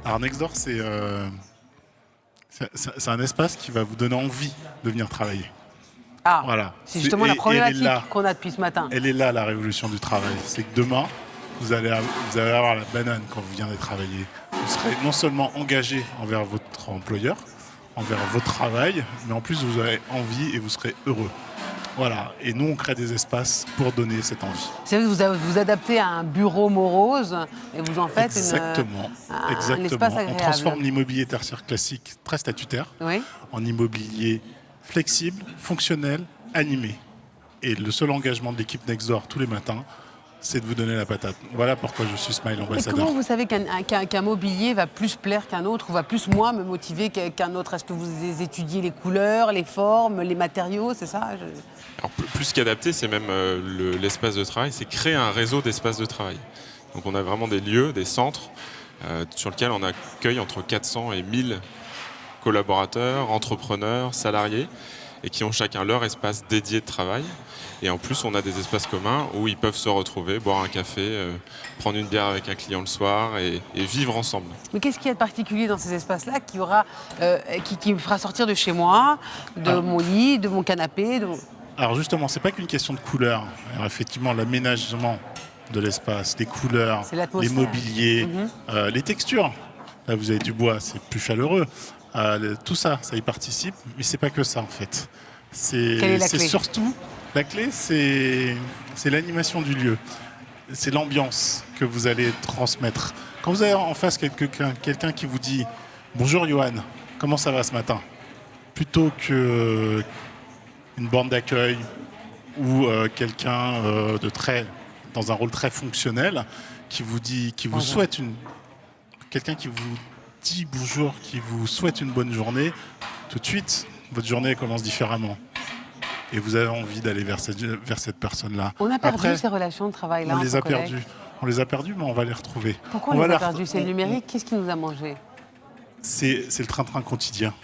Alors Nextdoor, c'est un espace qui va vous donner envie de venir travailler. Ah, Voilà. c'est justement la Et elle est problématique là. qu'on a depuis ce matin. Elle est là, la révolution du travail. C'est que demain, vous allez avoir la banane quand vous viendrez travailler. Vous serez non seulement engagé envers votre employeur, envers votre travail, mais en plus vous aurez envie et vous serez heureux. Voilà. Et nous, on crée des espaces pour donner cette envie. C'est vrai que vous adaptez à un bureau morose et vous en faites Exactement. un Exactement. espace On agréable. transforme l'immobilier tertiaire classique très statutaire Oui. en immobilier flexible, fonctionnel, animé. Et le seul engagement de l'équipe Nextdoor tous les matins, c'est de vous donner la patate. Voilà pourquoi je suis Smile Et ambassadeur. comment vous savez qu'un mobilier va plus plaire qu'un autre ou va plus, moi, me motiver qu'un autre? Est-ce que vous étudiez les couleurs, les formes, les matériaux, c'est ça? Alors, plus qu'adapter, c'est même l'espace de travail, c'est créer un réseau d'espaces de travail. Donc on a vraiment des lieux, des centres sur lesquels on accueille entre 400 et 1000 collaborateurs, entrepreneurs, salariés, et qui ont chacun leur espace dédié de travail. Et en plus, on a des espaces communs où ils peuvent se retrouver, boire un café, prendre une bière avec un client le soir et vivre ensemble. Mais qu'est-ce qu'il y a de particulier dans ces espaces-là qui me fera sortir de chez moi, de mon lit, de mon canapé Alors justement, c'est pas qu'une question de couleur. Alors effectivement, l'aménagement de l'espace, les couleurs, C'est les l'atmosphère. mobiliers, les textures. Là, vous avez du bois, c'est plus chaleureux. Tout ça, ça y participe, mais c'est pas que ça en fait. Quelle est la C'est clé? surtout la clé, c'est l'animation du lieu, c'est l'ambiance que vous allez transmettre. Quand vous avez en face quelqu'un qui vous dit bonjour Johan, comment ça va ce matin, plutôt que une borne d'accueil ou quelqu'un dans un rôle très fonctionnel qui vous souhaite quelqu'un qui vous dit bonjour, qui vous souhaite une bonne journée, tout de suite, votre journée commence différemment. Et vous avez envie d'aller vers cette personne-là. On a perdu Après, ces relations de travail-là. on les a entre collègues. perdus. On les a perdus, mais on va les retrouver. Pourquoi on les a perdus? C'est le numérique. Qu'est-ce qui nous a mangé? C'est le train-train quotidien.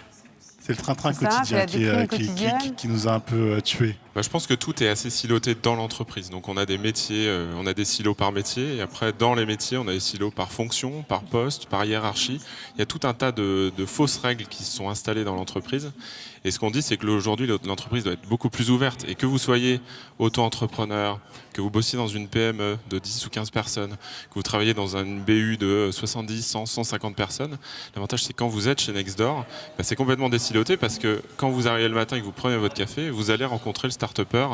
C'est le train-train C'est ça, quotidien c'est la déprime quotidienne. qui nous a un peu tués. Je pense que tout est assez siloté dans l'entreprise. Donc on a des métiers, on a des silos par métier. Et après, dans les métiers, on a des silos par fonction, par poste, par hiérarchie. Il y a tout un tas de fausses règles qui se sont installées dans l'entreprise. Et ce qu'on dit, c'est que aujourd'hui, l'entreprise doit être beaucoup plus ouverte. Et que vous soyez auto-entrepreneur, que vous bossiez dans une PME de 10 ou 15 personnes, que vous travaillez dans une BU de 70, 100, 150 personnes, l'avantage, c'est quand vous êtes chez Nextdoor, c'est complètement désiloté parce que quand vous arrivez le matin et que vous prenez votre café, vous allez rencontrer le start-upper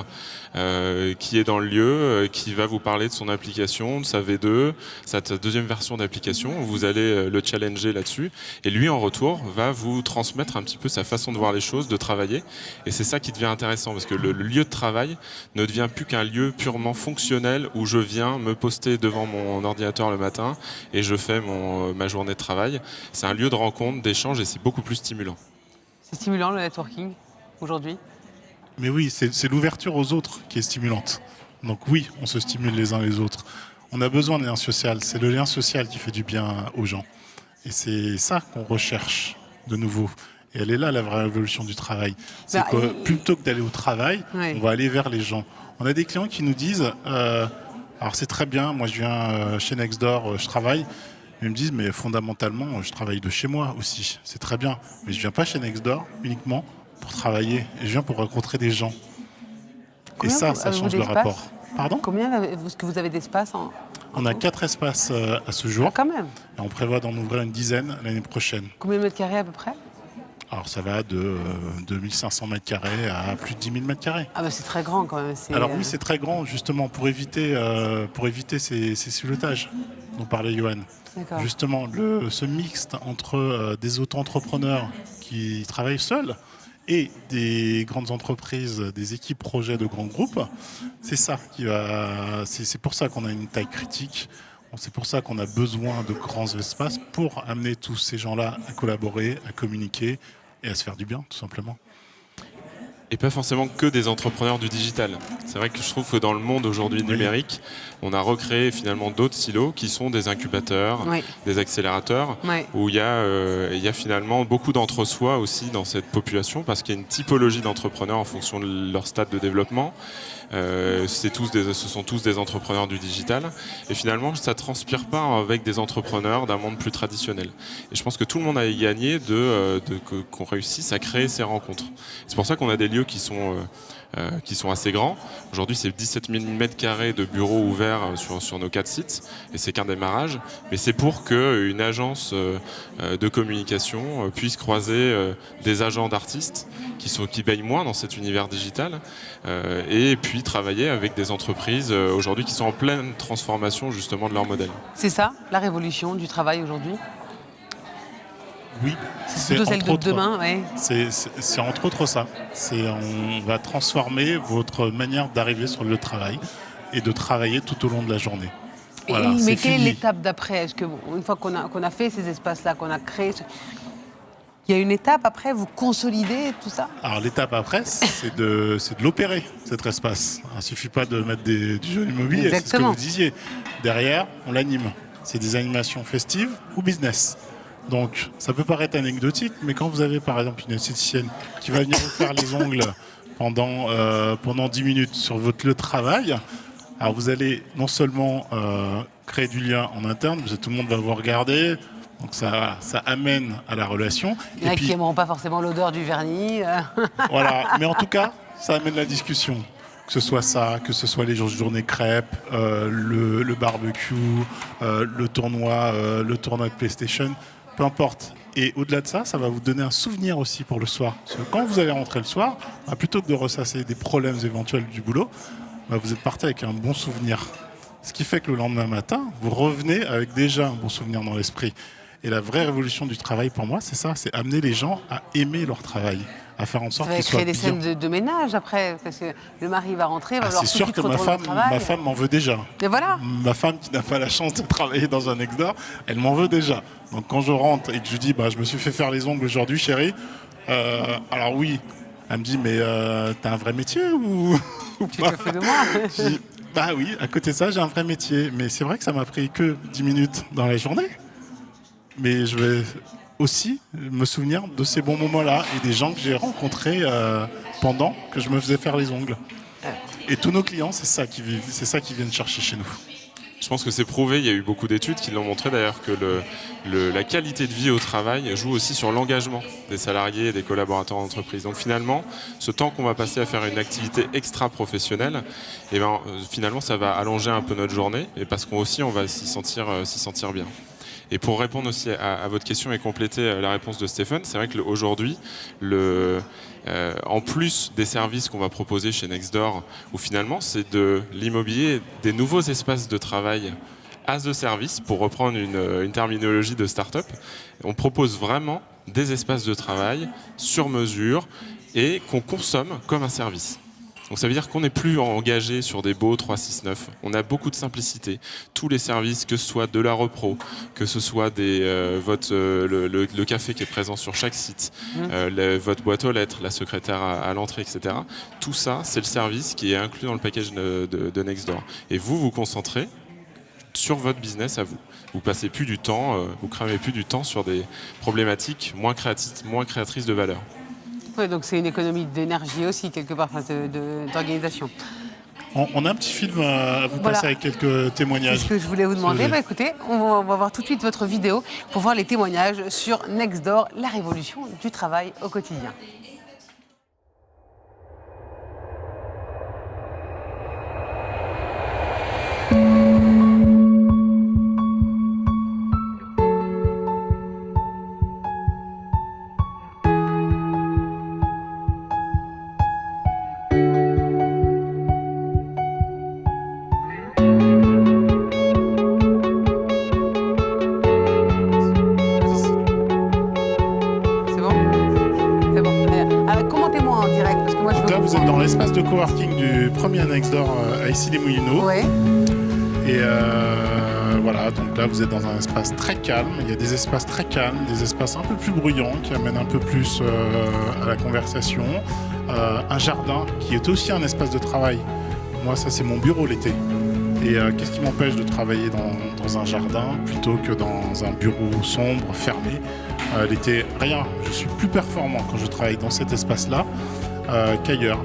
qui est dans le lieu, qui va vous parler de son application, de sa V2, sa deuxième version d'application. Vous allez le challenger là-dessus. Et lui, en retour, va vous transmettre un petit peu sa façon de voir les choses, de travailler. Et c'est ça qui devient intéressant parce que le lieu de travail ne devient plus qu'un lieu purement fonctionnel où je viens me poster devant mon ordinateur le matin et je fais ma journée de travail. C'est un lieu de rencontre, d'échange et c'est beaucoup plus stimulant. C'est stimulant le networking aujourd'hui? Mais oui, c'est l'ouverture aux autres qui est stimulante. Donc oui, on se stimule les uns les autres. On a besoin de lien social. C'est le lien social qui fait du bien aux gens. Et c'est ça qu'on recherche de nouveau. Et elle est là, la vraie révolution du travail. C'est que plutôt que d'aller au travail, on va aller vers les gens. On a des clients qui nous disent, alors c'est très bien, moi je viens chez Nextdoor, je travaille. Ils me disent, mais fondamentalement, je travaille de chez moi aussi. C'est très bien. Mais je viens pas chez Nextdoor uniquement pour travailler. Je viens pour rencontrer des gens. Et ça change le rapport. Pardon ? Combien est-ce que vous avez d'espace On a 4 espaces à ce jour. Ah, quand même. Et on prévoit d'en ouvrir une dizaine l'année prochaine. Combien de mètres carrés à peu près? Alors ça va de 2500 mètres carrés à plus de 10 000 mètres carrés. Ah bah c'est très grand quand même. Alors oui, c'est très grand justement pour éviter ces silotages dont parlait Johan. Justement, ce mixte entre des auto-entrepreneurs qui travaillent seuls et des grandes entreprises, des équipes projets de grands groupes, c'est ça qui va. C'est pour ça qu'on a une taille critique. C'est pour ça qu'on a besoin de grands espaces pour amener tous ces gens-là à collaborer, à communiquer et à se faire du bien, tout simplement. Et pas forcément que des entrepreneurs du digital. C'est vrai que je trouve que dans le monde aujourd'hui numérique, on a recréé finalement d'autres silos qui sont des incubateurs, des accélérateurs, où il y a finalement beaucoup d'entre-soi aussi dans cette population, parce qu'il y a une typologie d'entrepreneurs en fonction de leur stade de développement. Ce sont tous des entrepreneurs du digital. Et finalement, ça ne transpire pas avec des entrepreneurs d'un monde plus traditionnel. Et je pense que tout le monde a gagné qu'on réussisse à créer ces rencontres. C'est pour ça qu'on a des lieux qui sont assez grands. Aujourd'hui, c'est 17 000 m² de bureaux ouverts sur nos 4 sites, et c'est qu'un démarrage. Mais c'est pour qu'une agence de communication puisse croiser des agents d'artistes qui payent moins dans cet univers digital, et puis travailler avec des entreprises aujourd'hui qui sont en pleine transformation justement de leur modèle. C'est ça, la révolution du travail aujourd'hui? Oui, c'est plutôt celle de demain. Ouais. C'est entre autres ça. On va transformer votre manière d'arriver sur le travail et de travailler tout au long de la journée. Voilà, mais quelle est l'étape d'après? Est-ce que une fois qu'on a fait ces espaces-là, qu'on a créé, il y a une étape après, vous consolidez tout ça? Alors l'étape après, c'est de l'opérer, cet espace. Il ne suffit pas de mettre du jeu immobilier, c'est ce que vous disiez. Derrière, on l'anime. C'est des animations festives ou business. Donc, ça peut paraître anecdotique, mais quand vous avez par exemple une esthéticienne qui va venir vous faire les ongles pendant 10 minutes sur votre lieu de travail, alors vous allez non seulement créer du lien en interne, parce que tout le monde va vous regarder, donc ça amène à la relation. Il y en a qui n'aimeront pas forcément l'odeur du vernis. Voilà, mais en tout cas, ça amène la discussion. Que ce soit ça, que ce soit les journées crêpes, le barbecue, le tournoi de PlayStation, peu importe. Et au-delà de ça, ça va vous donner un souvenir aussi pour le soir. Parce que quand vous allez rentrer le soir, plutôt que de ressasser des problèmes éventuels du boulot, vous êtes parti avec un bon souvenir. Ce qui fait que le lendemain matin, vous revenez avec déjà un bon souvenir dans l'esprit. Et la vraie révolution du travail pour moi, c'est ça, c'est amener les gens à aimer leur travail, à faire en sorte qu'ils soient bien. Ça va créer des scènes de ménage après, parce que le mari va rentrer, va voir tout de suite c'est sûr que ma femme m'en veut déjà. Et voilà. Ma femme qui n'a pas la chance de travailler dans un Nextdoor, elle m'en veut déjà. Donc quand je rentre et que je lui dis, je me suis fait faire les ongles aujourd'hui, chérie, alors oui, elle me dit, mais t'as un vrai métier ou tu te fais de moi? Bah oui, à côté de ça, j'ai un vrai métier. Mais c'est vrai que ça m'a pris que 10 minutes dans la journée. Mais je vais aussi me souvenir de ces bons moments-là et des gens que j'ai rencontrés pendant que je me faisais faire les ongles. Et tous nos clients, c'est ça qu'ils viennent chercher chez nous. Je pense que c'est prouvé, il y a eu beaucoup d'études qui l'ont montré d'ailleurs, que la qualité de vie au travail joue aussi sur l'engagement des salariés et des collaborateurs d'entreprise. Donc finalement, ce temps qu'on va passer à faire une activité extra-professionnelle, finalement ça va allonger un peu notre journée, et parce qu'on va s'y sentir bien. Et pour répondre aussi à votre question et compléter la réponse de Stéphane, c'est vrai qu'aujourd'hui, en plus des services qu'on va proposer chez Nextdoor, où finalement c'est de l'immobilier, des nouveaux espaces de travail as a service, pour reprendre une terminologie de start-up, on propose vraiment des espaces de travail sur mesure et qu'on consomme comme un service. Donc ça veut dire qu'on n'est plus engagé sur des beaux 369. On a beaucoup de simplicité. Tous les services, que ce soit de la repro, que ce soit le café qui est présent sur chaque site, votre boîte aux lettres, la secrétaire à l'entrée, etc. Tout ça, c'est le service qui est inclus dans le package de Nextdoor. Et vous concentrez sur votre business à vous. Vous passez plus du temps, vous cramez plus du temps sur des problématiques moins créatrices de valeur. Oui, donc c'est une économie d'énergie aussi, quelque part, d'organisation. On a un petit film à vous passer avec quelques témoignages. C'est ce que je voulais vous demander. Écoutez, on va voir tout de suite votre vidéo pour voir les témoignages sur Nextdoor, la révolution du travail au quotidien. Coworking du premier Nextdoor à Issy-les-Moulineaux. Ouais. Et Voilà, donc là vous êtes dans un espace très calme. Il y a des espaces très calmes, des espaces un peu plus bruyants qui amènent un peu plus à la conversation. Un jardin qui est aussi un espace de travail. Moi, ça c'est mon bureau l'été. Et qu'est-ce qui m'empêche de travailler dans un jardin plutôt que dans un bureau sombre, fermé? L'été, rien. Je suis plus performant quand je travaille dans cet espace-là qu'ailleurs.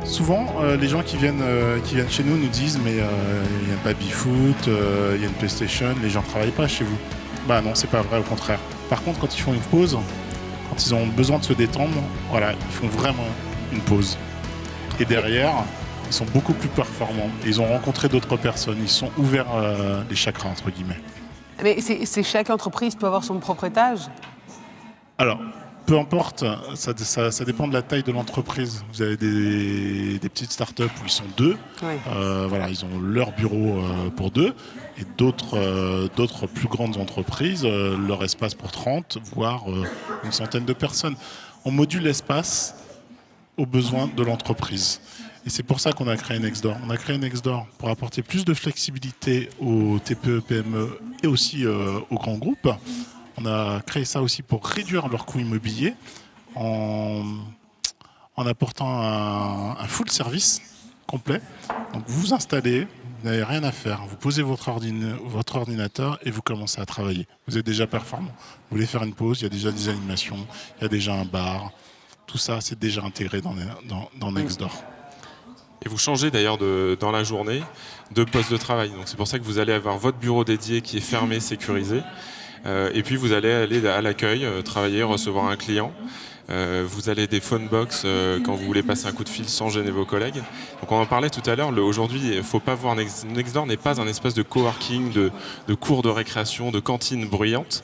Souvent, les gens qui viennent chez nous disent mais il y a un baby-foot, il y a une PlayStation, les gens ne travaillent pas chez vous. Bah non, c'est pas vrai, au contraire. Par contre, quand ils font une pause, quand ils ont besoin de se détendre, voilà, ils font vraiment une pause. Et derrière, ils sont beaucoup plus performants. Ils ont rencontré d'autres personnes, ils sont ouverts les chakras, entre guillemets. Mais chaque entreprise peut avoir son propre étage? Alors, peu importe, ça dépend de la taille de l'entreprise. Vous avez des petites startups où ils sont 2. Oui. Voilà, ils ont leur bureau pour 2. Et d'autres plus grandes entreprises, leur espace pour 30, voire une centaine de personnes. On module l'espace aux besoins de l'entreprise. Et c'est pour ça qu'on a créé Nextdoor. On a créé Nextdoor pour apporter plus de flexibilité aux TPE, PME et aussi aux grands groupes. On a créé ça aussi pour réduire leurs coûts immobiliers en apportant un full service complet. Donc vous vous installez, vous n'avez rien à faire. Vous posez votre ordinateur et vous commencez à travailler. Vous êtes déjà performant. Vous voulez faire une pause, il y a déjà des animations, il y a déjà un bar. Tout ça, c'est déjà intégré dans Nextdoor. Et vous changez d'ailleurs dans la journée de poste de travail. Donc c'est pour ça que vous allez avoir votre bureau dédié qui est fermé, sécurisé. Et puis vous allez aller à l'accueil, travailler, recevoir un client. Vous allez des phone box quand vous voulez passer un coup de fil sans gêner vos collègues. Donc on en parlait tout à l'heure, aujourd'hui il ne faut pas voir Nextdoor n'est pas un espace de coworking, de cours de récréation, de cantine bruyante.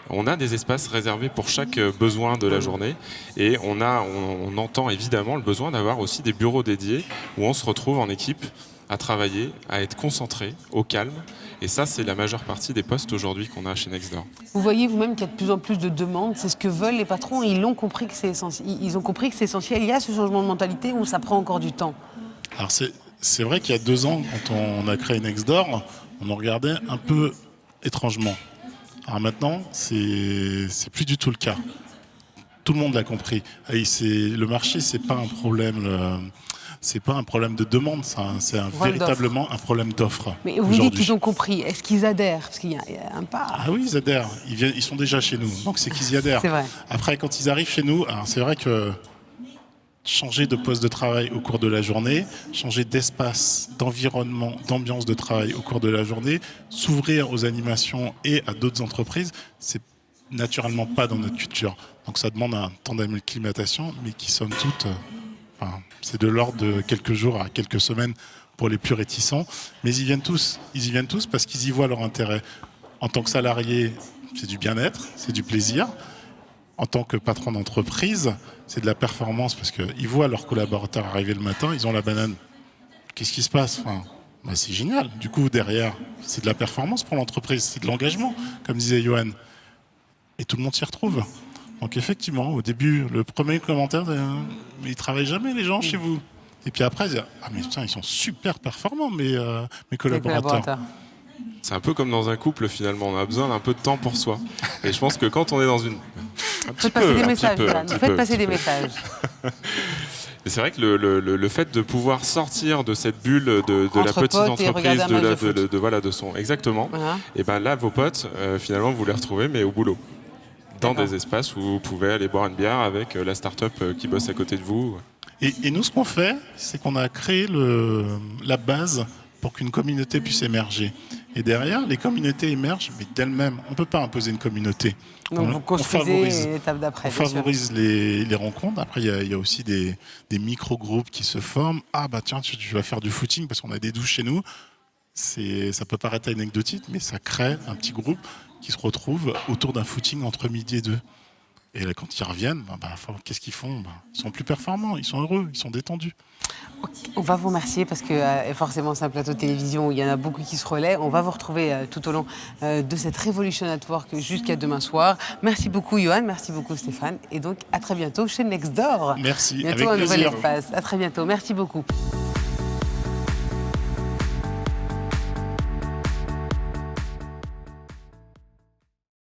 On a des espaces réservés pour chaque besoin de la journée et on entend évidemment le besoin d'avoir aussi des bureaux dédiés où on se retrouve en équipe à travailler, à être concentré, au calme. Et ça, c'est la majeure partie des postes aujourd'hui qu'on a chez Nextdoor. Vous voyez vous-même qu'il y a de plus en plus de demandes. C'est ce que veulent les patrons. Et ils ont compris que c'est essentiel. Ils ont compris que c'est essentiel. Il y a ce changement de mentalité où ça prend encore du temps. Alors c'est vrai qu'il y a 2 ans, quand on a créé Nextdoor, on nous regardait un peu étrangement. Alors maintenant, c'est plus du tout le cas. Tout le monde l'a compris. Et le marché, c'est pas un problème. C'est pas un problème de demande, c'est véritablement un problème d'offre. Mais vous dites qu'ils ont compris. Est-ce qu'ils adhèrent? Parce qu'il y a un pas. Ah oui, ils adhèrent. Ils sont déjà chez nous, donc c'est qu'ils y adhèrent. C'est vrai. Après, quand ils arrivent chez nous, alors c'est vrai que changer de poste de travail au cours de la journée, changer d'espace, d'environnement, d'ambiance de travail au cours de la journée, s'ouvrir aux animations et à d'autres entreprises, c'est naturellement pas dans notre culture. Donc ça demande un temps d'acclimatation, mais qui somme toute... c'est de l'ordre de quelques jours à quelques semaines pour les plus réticents. Mais ils y viennent tous. Ils y viennent tous parce qu'ils y voient leur intérêt. En tant que salarié, c'est du bien-être, c'est du plaisir. En tant que patron d'entreprise, c'est de la performance parce qu'ils voient leurs collaborateurs arriver le matin, ils ont la banane. Qu'est-ce qui se passe? C'est génial. Du coup, derrière, c'est de la performance pour l'entreprise, c'est de l'engagement, comme disait Johan. Et tout le monde s'y retrouve. Donc effectivement, au début, le premier commentaire, mais ils travaillent jamais les gens chez vous. Et puis après, ils disent, ah mais putain, ils sont super performants mes collaborateurs. C'est un peu comme dans un couple finalement, on a besoin d'un peu de temps pour soi. Et je pense que quand on est dans une... Faites passer des messages. Et c'est vrai que le fait de pouvoir sortir de cette bulle de la petite entreprise, de son... Exactement. Et ben là, vos potes, finalement, vous les retrouvez, mais au boulot. Dans des espaces où vous pouvez aller boire une bière avec la start-up qui bosse à côté de vous. Et nous, ce qu'on fait, c'est qu'on a créé la base pour qu'une communauté puisse émerger. Et derrière, les communautés émergent, mais d'elles-mêmes. On ne peut pas imposer une communauté. Donc vous construisez l'étape d'après. On favorise les rencontres. Après, il y a aussi des micro-groupes qui se forment. Ah bah tiens, tu vas faire du footing parce qu'on a des douches chez nous. Ça peut paraître anecdotique, mais ça crée un petit groupe qui se retrouve autour d'un footing entre midi et 2. Et là, quand ils reviennent, qu'est-ce qu'ils font? Ils sont plus performants, ils sont heureux, ils sont détendus. On va vous remercier parce que forcément c'est un plateau de télévision où il y en a beaucoup qui se relaient. On va vous retrouver tout au long de cette Revolution at Work jusqu'à demain soir. Merci beaucoup Johan, merci beaucoup Stéphane. Et donc à très bientôt chez Nextdoor. Merci, bientôt avec un nouvel plaisir. espace. À très bientôt, merci beaucoup.